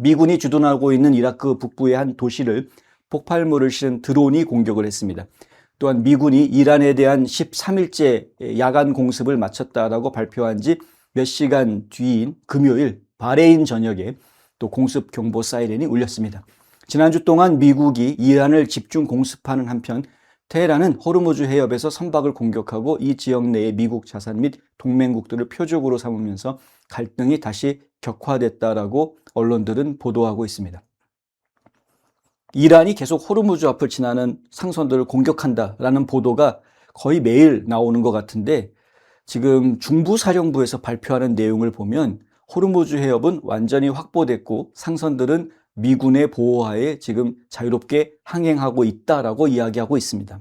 미군이 주둔하고 있는 이라크 북부의 한 도시를 폭발물을 실은 드론이 공격을 했습니다. 또한 미군이 이란에 대한 13일째 야간 공습을 마쳤다라고 발표한 지 몇 시간 뒤인 금요일 바레인 전역에 또 공습 경보 사이렌이 울렸습니다. 지난주 동안 미국이 이란을 집중 공습하는 한편 테헤란은 호르무즈 해협에서 선박을 공격하고 이 지역 내의 미국 자산 및 동맹국들을 표적으로 삼으면서 갈등이 다시 격화됐다라고 언론들은 보도하고 있습니다. 이란이 계속 호르무즈 앞을 지나는 상선들을 공격한다라는 보도가 거의 매일 나오는 것 같은데 지금 중부사령부에서 발표하는 내용을 보면 호르무즈 해협은 완전히 확보됐고 상선들은 미군의 보호하에 지금 자유롭게 항행하고 있다라고 이야기하고 있습니다.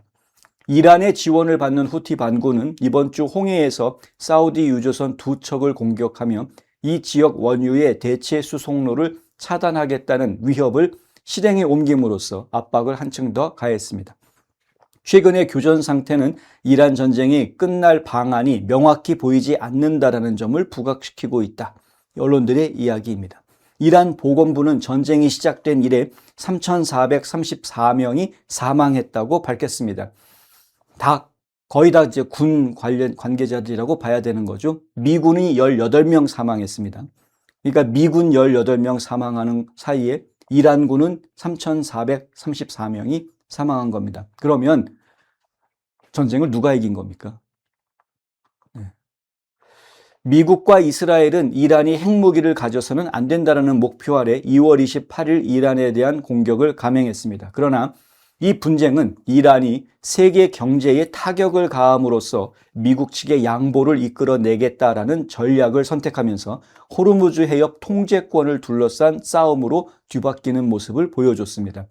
이란의 지원을 받는 후티 반군은 이번 주 홍해에서 사우디 유조선 2척을 공격하며 이 지역 원유의 대체 수송로를 차단하겠다는 위협을 실행에 옮김으로써 압박을 한층 더 가했습니다. 최근의 교전 상태는 이란 전쟁이 끝날 방안이 명확히 보이지 않는다라는 점을 부각시키고 있다. 언론들의 이야기입니다. 이란 보건부는 전쟁이 시작된 이래 3,434명이 사망했다고 밝혔습니다. 거의 다 이제 군 관련 관계자들이라고 봐야 되는 거죠. 미군이 18명 사망했습니다. 그러니까 미군 18명 사망하는 사이에 이란군은 3,434명이 사망한 겁니다. 그러면 전쟁을 누가 이긴 겁니까? 미국과 이스라엘은 이란이 핵무기를 가져서는 안 된다는 목표 아래 2월 28일 이란에 대한 공격을 감행했습니다. 그러나 이 분쟁은 이란이 세계 경제에 타격을 가함으로써 미국 측의 양보를 이끌어내겠다라는 전략을 선택하면서 호르무즈 해협 통제권을 둘러싼 싸움으로 뒤바뀌는 모습을 보여줬습니다.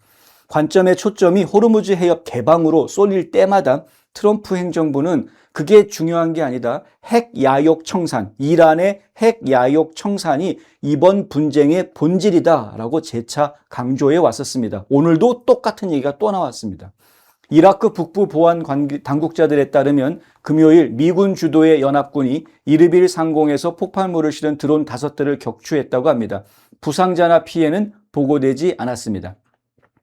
관점의 초점이 호르무즈 해협 개방으로 쏠릴 때마다 트럼프 행정부는 그게 중요한 게 아니다. 핵 야욕 청산, 이란의 핵 야욕 청산이 이번 분쟁의 본질이다라고 재차 강조해 왔었습니다. 오늘도 똑같은 얘기가 또 나왔습니다. 이라크 북부 보안 당국자들에 따르면 금요일 미군 주도의 연합군이 이르빌 상공에서 폭발물을 실은 드론 5대를 격추했다고 합니다. 부상자나 피해는 보고되지 않았습니다.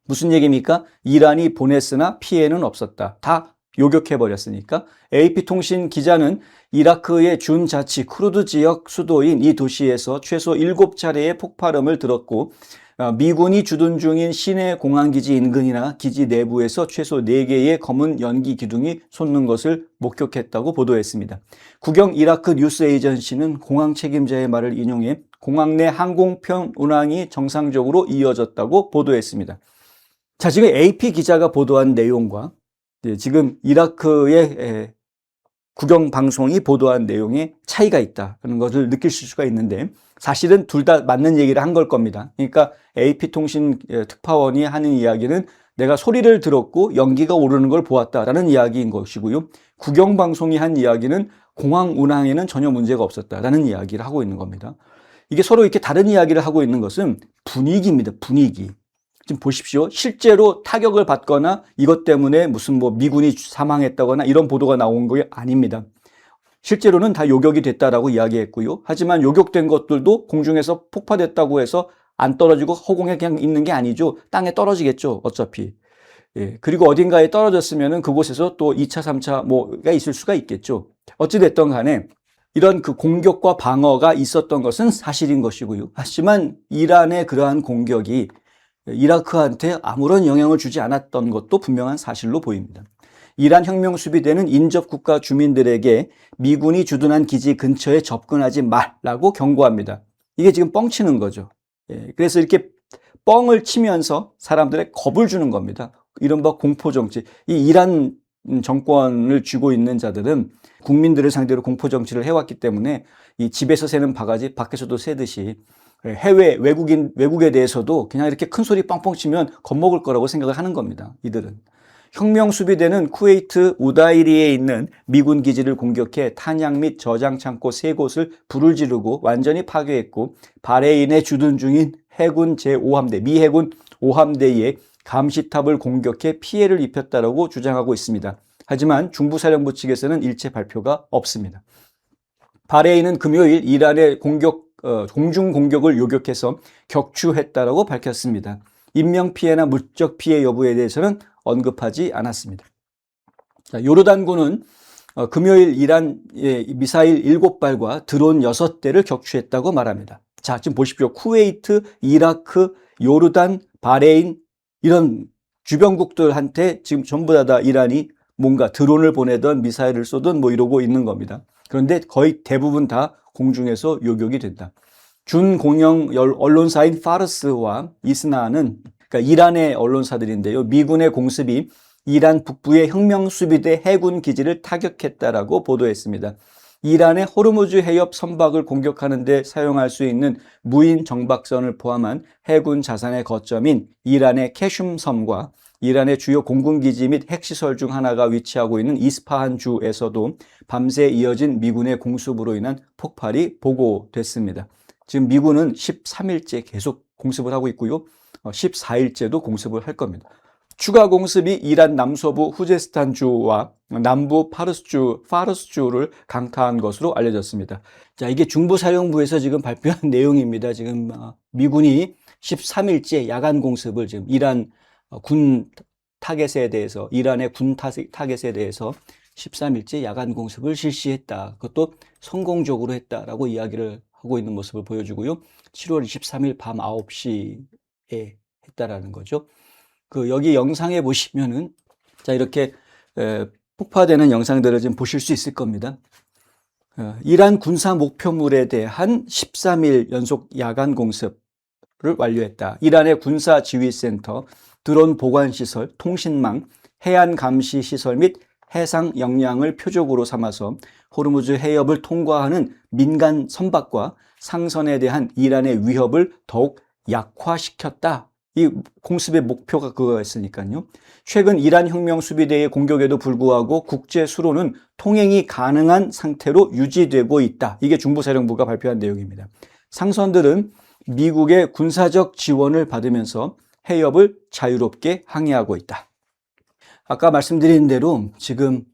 무슨 얘기입니까? 이란이 보냈으나 피해는 없었다. 다 요격해버렸으니까. AP통신 기자는 이라크의 준자치 쿠르드 지역 수도인 이 도시에서 최소 7차례의 폭발음을 들었고 미군이 주둔 중인 시내 공항기지 인근이나 기지 내부에서 최소 4개의 검은 연기 기둥이 솟는 것을 목격했다고 보도했습니다. 국영 이라크 뉴스 에이전시는 공항 책임자의 말을 인용해 공항 내 항공편 운항이 정상적으로 이어졌다고 보도했습니다. 자, 지금 AP 기자가 보도한 내용과 지금 이라크의 국영방송이 보도한 내용에 차이가 있다는 것을 느낄 수가 있는데 사실은 둘 다 맞는 얘기를 한 걸 겁니다. 그러니까 AP통신 특파원이 하는 이야기는 내가 소리를 들었고 연기가 오르는 걸 보았다라는 이야기인 것이고요. 국영방송이 한 이야기는 공항 운항에는 전혀 문제가 없었다라는 이야기를 하고 있는 겁니다. 이게 서로 이렇게 다른 이야기를 하고 있는 것은 분위기입니다. 분위기. 지금 보십시오. 실제로 타격을 받거나 이것 때문에 무슨 미군이 사망했다거나 이런 보도가 나온 게 아닙니다. 실제로는 다 요격이 됐다라고 이야기했고요. 하지만 요격된 것들도 공중에서 폭파됐다고 해서 안 떨어지고 허공에 그냥 있는 게 아니죠. 땅에 떨어지겠죠. 어차피. 예. 그리고 어딘가에 떨어졌으면은 그곳에서 또 2차, 3차가 있을 수가 있겠죠. 어찌됐든 간에 이런 그 공격과 방어가 있었던 것은 사실인 것이고요. 하지만 이란의 그러한 공격이 이라크한테 아무런 영향을 주지 않았던 것도 분명한 사실로 보입니다. 이란 혁명수비대는 인접국가 주민들에게 미군이 주둔한 기지 근처에 접근하지 말라고 경고합니다. 이게 지금 뻥치는 거죠. 그래서 이렇게 뻥을 치면서 사람들의 겁을 주는 겁니다. 이른바 공포정치. 이 이란 정권을 쥐고 있는 자들은 국민들을 상대로 공포정치를 해왔기 때문에 이 집에서 새는 바가지 밖에서도 새듯이 외국에 대해서도 그냥 이렇게 큰 소리 뻥뻥 치면 겁먹을 거라고 생각을 하는 겁니다. 이들은. 혁명수비대는 쿠웨이트 우다이리에 있는 미군 기지를 공격해 탄약 및 저장 창고 3곳을 불을 지르고 완전히 파괴했고 바레인에 주둔 중인 해군 제5함대, 미 해군 5함대의 감시탑을 공격해 피해를 입혔다고 주장하고 있습니다. 하지만 중부사령부 측에서는 일체 발표가 없습니다. 바레인은 금요일 이란의 공격 공중 공격을 요격해서 격추했다라고 밝혔습니다. 인명피해나 물적 피해 여부에 대해서는 언급하지 않았습니다. 자, 요르단군은 금요일 이란의 미사일 7발과 드론 6대를 격추했다고 말합니다. 자, 지금 보십시오. 쿠웨이트, 이라크, 요르단, 바레인 이런 주변국들한테 지금 전부 다 이란이 뭔가 드론을 보내던 미사일을 쏘던 뭐 이러고 있는 겁니다. 그런데 거의 대부분 다 공중에서 요격이 된다. 준공영 언론사인 파르스와 이스나는 그러니까 이란의 언론사들인데요. 미군의 공습이 이란 북부의 혁명수비대 해군 기지를 타격했다라고 보도했습니다. 이란의 호르무즈 해협 선박을 공격하는 데 사용할 수 있는 무인 정박선을 포함한 해군 자산의 거점인 이란의 캐슘 섬과 이란의 주요 공군기지 및 핵시설 중 하나가 위치하고 있는 이스파한 주에서도 밤새 이어진 미군의 공습으로 인한 폭발이 보고됐습니다. 지금 미군은 13일째 계속 공습을 하고 있고요. 14일째도 공습을 할 겁니다. 추가 공습이 이란 남서부 후제스탄 주와 남부 파르스주를 강타한 것으로 알려졌습니다. 자, 이게 중부사령부에서 지금 발표한 내용입니다. 지금 미군이 13일째 야간 공습을 지금 이란 군 타겟에 대해서 이란의 군 타겟에 대해서 13일째 야간 공습을 실시했다. 그것도 성공적으로 했다라고 이야기를 하고 있는 모습을 보여주고요. 7월 23일 밤 9시에 했다라는 거죠. 여기 영상에 보시면은 자 이렇게 폭파되는 영상들을 지금 보실 수 있을 겁니다. 이란 군사 목표물에 대한 13일 연속 야간 공습을 완료했다. 이란의 군사 지휘센터, 드론 보관시설, 통신망, 해안 감시 시설 및 해상 역량을 표적으로 삼아서 호르무즈 해협을 통과하는 민간 선박과 상선에 대한 이란의 위협을 더욱 약화시켰다. 이 공습의 목표가 그거였으니까요. 최근 이란 혁명수비대의 공격에도 불구하고 국제 수로는 통행이 가능한 상태로 유지되고 있다. 이게 중부사령부가 발표한 내용입니다. 상선들은 미국의 군사적 지원을 받으면서 해협을 자유롭게 항해하고 있다. 아까 말씀드린 대로 지금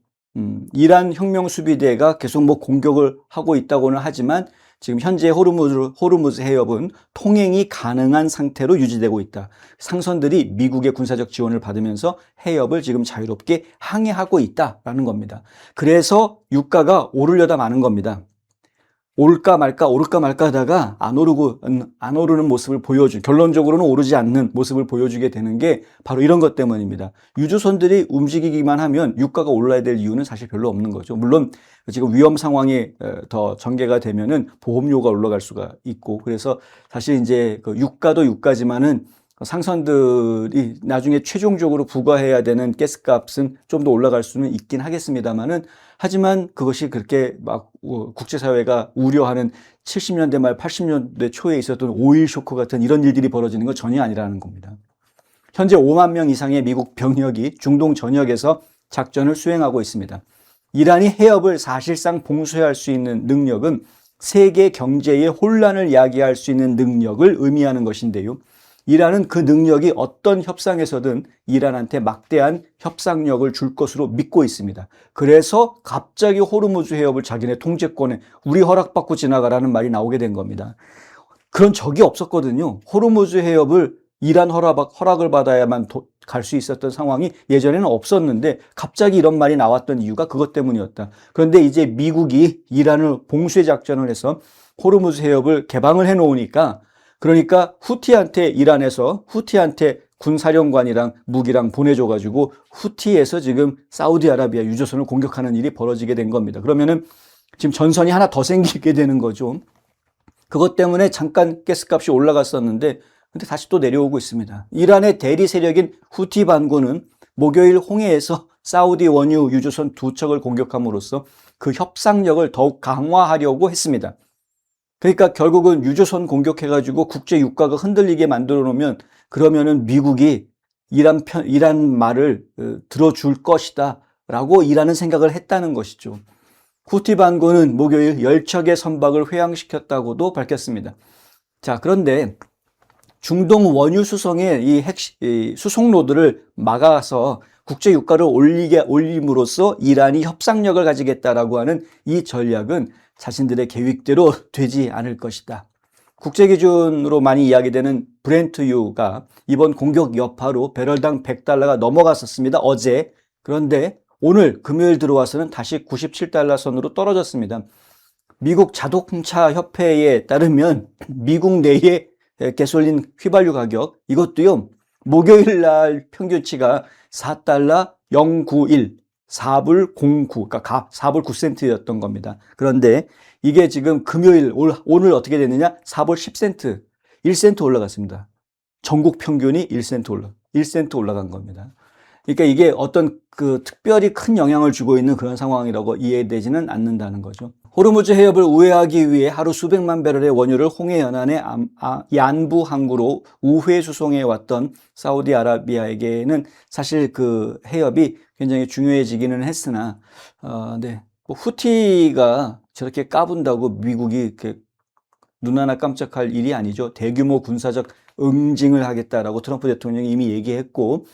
이란 혁명수비대가 계속 뭐 공격을 하고 있다고는 하지만 지금 현재 호르무즈 해협은 통행이 가능한 상태로 유지되고 있다. 상선들이 미국의 군사적 지원을 받으면서 해협을 지금 자유롭게 항해하고 있다라는 겁니다. 그래서 유가가 오르려다 마는 겁니다. 오를까 말까 하다가 안 오르는 모습을 결론적으로는 오르지 않는 모습을 보여주게 되는 게 바로 이런 것 때문입니다. 유조선들이 움직이기만 하면 유가가 올라야 될 이유는 사실 별로 없는 거죠. 물론 지금 위험 상황이 더 전개가 되면은 보험료가 올라갈 수가 있고, 그래서 사실 이제 유가도 유가지만은 상선들이 나중에 최종적으로 부과해야 되는 가스값은 좀 더 올라갈 수는 있긴 하겠습니다만은, 하지만 그것이 그렇게 막 국제사회가 우려하는 70년대 말 80년대 초에 있었던 오일 쇼크 같은 이런 일들이 벌어지는 건 전혀 아니라는 겁니다. 현재 5만 명 이상의 미국 병력이 중동 전역에서 작전을 수행하고 있습니다. 이란이 해협을 사실상 봉쇄할 수 있는 능력은 세계 경제의 혼란을 야기할 수 있는 능력을 의미하는 것인데요. 이란은 그 능력이 어떤 협상에서든 이란한테 막대한 협상력을 줄 것으로 믿고 있습니다. 그래서 갑자기 호르무즈 해협을 자기네 통제권에 우리 허락받고 지나가라는 말이 나오게 된 겁니다. 그런 적이 없었거든요. 호르무즈 해협을 이란 허락을 받아야만 갈 수 있었던 상황이 예전에는 없었는데 갑자기 이런 말이 나왔던 이유가 그것 때문이었다. 그런데 이제 미국이 이란을 봉쇄 작전을 해서 호르무즈 해협을 개방을 해놓으니까, 그러니까 이란에서 후티한테 군사령관이랑 무기랑 보내줘가지고 후티에서 지금 사우디아라비아 유조선을 공격하는 일이 벌어지게 된 겁니다. 그러면은 지금 전선이 하나 더 생기게 되는 거죠. 그것 때문에 잠깐 가스값이 올라갔었는데 근데 다시 또 내려오고 있습니다. 이란의 대리 세력인 후티 반군은 목요일 홍해에서 사우디 원유 유조선 2척을 공격함으로써 그 협상력을 더욱 강화하려고 했습니다. 그러니까 결국은 유조선 공격해가지고 국제 유가가 흔들리게 만들어 놓으면, 그러면은 미국이 이란 말을 들어줄 것이다 라고 이란은 생각을 했다는 것이죠. 후티 반군은 목요일 10척의 선박을 회항시켰다고도 밝혔습니다. 자, 그런데 중동 원유 수송의 이 수송로드를 막아서 국제 유가를 올림으로써 이란이 협상력을 가지겠다라고 하는 이 전략은 자신들의 계획대로 되지 않을 것이다. 국제 기준으로 많이 이야기되는 브렌트유가 이번 공격 여파로 배럴당 100달러가 넘어갔었습니다. 어제. 그런데 오늘 금요일 들어와서는 다시 97달러 선으로 떨어졌습니다. 미국 자동차 협회에 따르면 미국 내의 가솔린 휘발유 가격 이것도요. 목요일 날 평균치가 4달러 091, 4불 09, 그러니까 4불 9센트였던 겁니다. 그런데 이게 지금 금요일, 오늘 어떻게 됐느냐? 4불 10센트, 1센트 올라갔습니다. 전국 평균이 1센트 올라간 겁니다. 그러니까 이게 어떤 그 특별히 큰 영향을 주고 있는 그런 상황이라고 이해되지는 않는다는 거죠. 호르무즈 해협을 우회하기 위해 하루 수백만 배럴의 원유를 홍해 연안의 얀부 항구로 우회 수송해 왔던 사우디아라비아에게는 사실 그 해협이 굉장히 중요해지기는 했으나, 네. 뭐 후티가 저렇게 까분다고 미국이 이렇게 눈 하나 깜짝할 일이 아니죠. 대규모 군사적 응징을 하겠다라고 트럼프 대통령이 이미 얘기했고,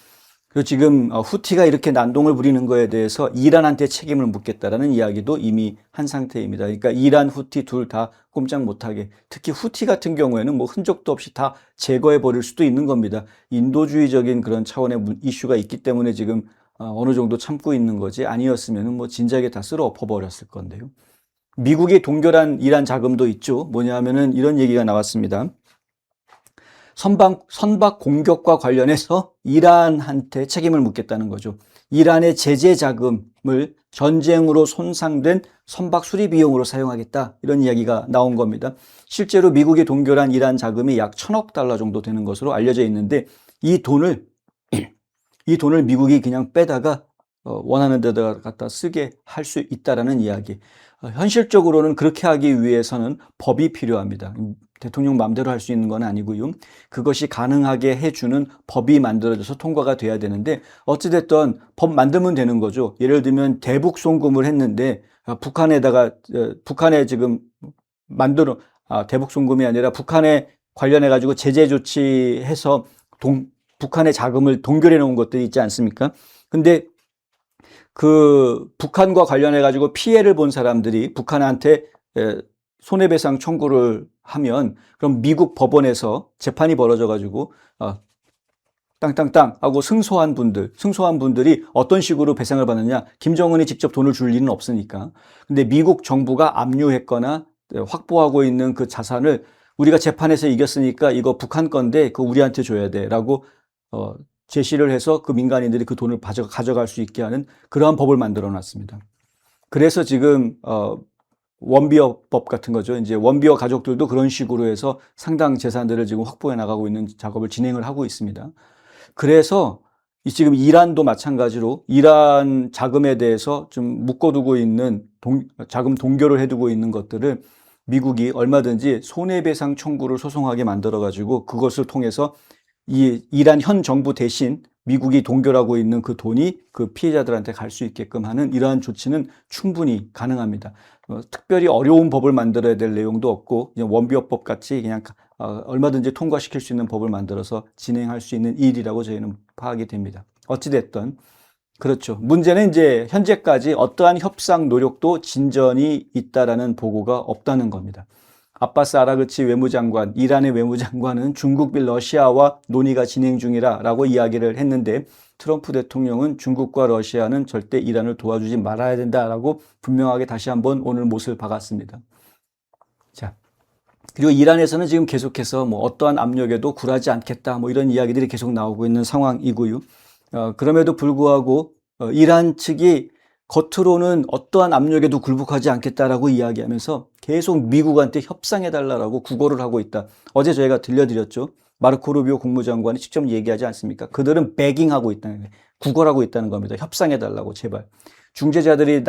그리고 지금 후티가 이렇게 난동을 부리는 거에 대해서 이란한테 책임을 묻겠다라는 이야기도 이미 한 상태입니다. 그러니까 이란, 후티 둘 다 꼼짝 못하게, 특히 후티 같은 경우에는 뭐 흔적도 없이 다 제거해 버릴 수도 있는 겁니다. 인도주의적인 그런 차원의 이슈가 있기 때문에 지금 어느 정도 참고 있는 거지, 아니었으면 뭐 진작에 다 쓸어 엎어버렸을 건데요. 미국이 동결한 이란 자금도 있죠. 뭐냐면은 이런 얘기가 나왔습니다. 선박 공격과 관련해서 이란한테 책임을 묻겠다는 거죠. 이란의 제재 자금을 전쟁으로 손상된 선박 수리 비용으로 사용하겠다, 이런 이야기가 나온 겁니다. 실제로 미국이 동결한 이란 자금이 약 1000억 달러 정도 되는 것으로 알려져 있는데 이 돈을 미국이 그냥 빼다가 원하는 데다가 갖다 쓰게 할 수 있다라는 이야기. 현실적으로는 그렇게 하기 위해서는 법이 필요합니다. 대통령 마음대로 할 수 있는 건 아니고요. 그것이 가능하게 해주는 법이 만들어져서 통과가 돼야 되는데 어찌됐든 법 만들면 되는 거죠. 예를 들면 대북 송금을 했는데 북한에 지금 대북 송금이 아니라 북한에 관련해 가지고 제재 조치해서 북한의 자금을 동결해 놓은 것들이 있지 않습니까? 근데 그 북한과 관련해 가지고 피해를 본 사람들이 북한한테 손해배상 청구를 하면 그럼 미국 법원에서 재판이 벌어져 가지고 땅땅땅 하고 승소한 분들이 어떤 식으로 배상을 받느냐? 김정은이 직접 돈을 줄 일은 없으니까. 근데 미국 정부가 압류했거나 확보하고 있는 그 자산을 우리가 재판에서 이겼으니까 이거 북한 건데 그거 우리한테 줘야 돼라고 제시를 해서 그 민간인들이 그 돈을 가져갈 수 있게 하는 그러한 법을 만들어 놨습니다. 그래서 지금 원비어법 같은 거죠. 이제 원비어 가족들도 그런 식으로 해서 상당 재산들을 지금 확보해 나가고 있는 작업을 진행을 하고 있습니다. 그래서 지금 이란도 마찬가지로 이란 자금에 대해서 좀 묶어두고 있는 자금 동결을 해두고 있는 것들을 미국이 얼마든지 손해배상 청구를 소송하게 만들어가지고 그것을 통해서 이 이란 현 정부 대신 미국이 동결하고 있는 그 돈이 그 피해자들한테 갈 수 있게끔 하는 이러한 조치는 충분히 가능합니다. 특별히 어려운 법을 만들어야 될 내용도 없고 그냥 원비어법 같이 그냥 얼마든지 통과시킬 수 있는 법을 만들어서 진행할 수 있는 일이라고 저희는 파악이 됩니다. 어찌됐든 그렇죠. 문제는 이제 현재까지 어떠한 협상 노력도 진전이 있다라는 보고가 없다는 겁니다. 아바스 아라그치 외무장관, 이란의 외무장관은 중국 및 러시아와 논의가 진행 중이라고 이야기를 했는데 트럼프 대통령은 중국과 러시아는 절대 이란을 도와주지 말아야 된다라고 분명하게 다시 한번 오늘 못을 박았습니다. 자, 그리고 이란에서는 지금 계속해서 뭐 어떠한 압력에도 굴하지 않겠다 뭐 이런 이야기들이 계속 나오고 있는 상황이고요. 그럼에도 불구하고 이란 측이 겉으로는 어떠한 압력에도 굴복하지 않겠다라고 이야기하면서 계속 미국한테 협상해달라고 구걸을 하고 있다. 어제 저희가 들려드렸죠. 마르코 루비오 국무장관이 직접 얘기하지 않습니까? 그들은 베깅하고 있다는 거예요. 구걸하고 있다는 겁니다. 협상해달라고 제발. 중재자들이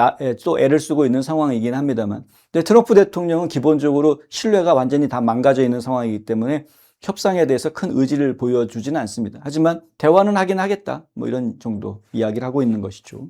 또 애를 쓰고 있는 상황이긴 합니다만. 근데 트럼프 대통령은 기본적으로 신뢰가 완전히 다 망가져 있는 상황이기 때문에 협상에 대해서 큰 의지를 보여주지는 않습니다. 하지만 대화는 하긴 하겠다. 뭐 이런 정도 이야기를 하고 있는 것이죠.